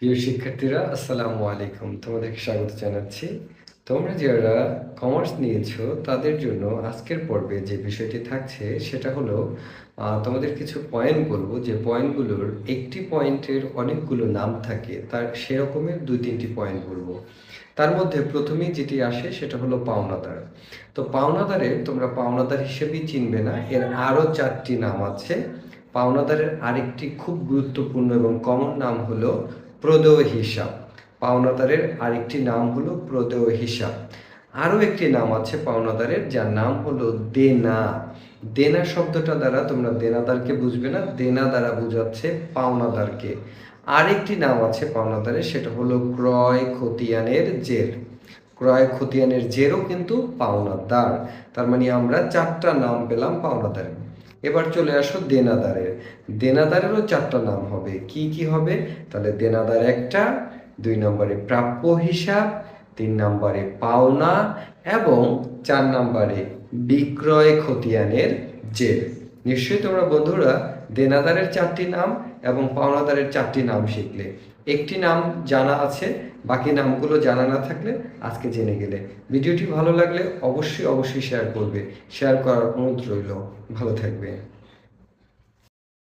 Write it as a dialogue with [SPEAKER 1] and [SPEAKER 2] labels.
[SPEAKER 1] প্রিয় শিক্ষার্থীরা, আসসালামু আলাইকুম। তোমাদেরকে স্বাগত জানাচ্ছি। তোমরা যারা কমার্স নিয়েছো তাদের জন্য আজকের পর্বে যে বিষয়টি থাকছে সেটা হলো তোমাদের কিছু পয়েন্ট বলবো, যে পয়েন্টগুলোর একটি পয়েন্টের অনেকগুলো নাম থাকে, তার সেরকমের 2-3টি পয়েন্ট বলবো। তার মধ্যে প্রথমেই যেটি আসে সেটা হলো পাওনাদার। তো পাওনাদারে তোমরা পাওনাদার হিসেবেই চিনবে না, এর আরও 4টি নাম আছে। পাওনাদারের আরেকটি খুব গুরুত্বপূর্ণ এবং কমন নাম হলো প্রদেয় হিসাব। পাওনাদারের আরেকটি নাম হলো প্রদেয় হিসাব। আরও একটি নাম আছে পাওনাদারের, যার নাম হলো দেনা। দেনা শব্দটা দ্বারা তোমরা দেনাদারকে বুঝবে না, দেনা দ্বারা বোঝাচ্ছে পাওনাদারকে। আরেকটি নাম আছে পাওনাদারের, সেটা হলো ক্রয় খতিয়ানের জের। ক্রয় খতিয়ানের জেরও কিন্তু পাওনাদার। তার মানে আমরা 4টা নাম পেলাম পাওনাদারের। এবার চলে আসো দেনাদারের। দেনাদারেরও 4টা নাম হবে। কি কি হবে? তাহলে দেনাদার একটা, 2 নম্বরে প্রাপ্য হিসাব, 3 নম্বরে পাওনা এবং 4 নম্বরে বিক্রয় খতিয়ানের জের। নিশ্চয়ই তোমরা বন্ধুরা দেনাদারের 4টি নাম এবং পাওনাদারের 4টি নাম শিখলে। একটি নাম জানা আছে, বাকি নামগুলো জানা না থাকলে আজকে জেনে গেলে। ভিডিওটি ভালো লাগলে অবশ্যই শেয়ার করবে। শেয়ার করার অনুরোধ রইল। ভালো থাকবে।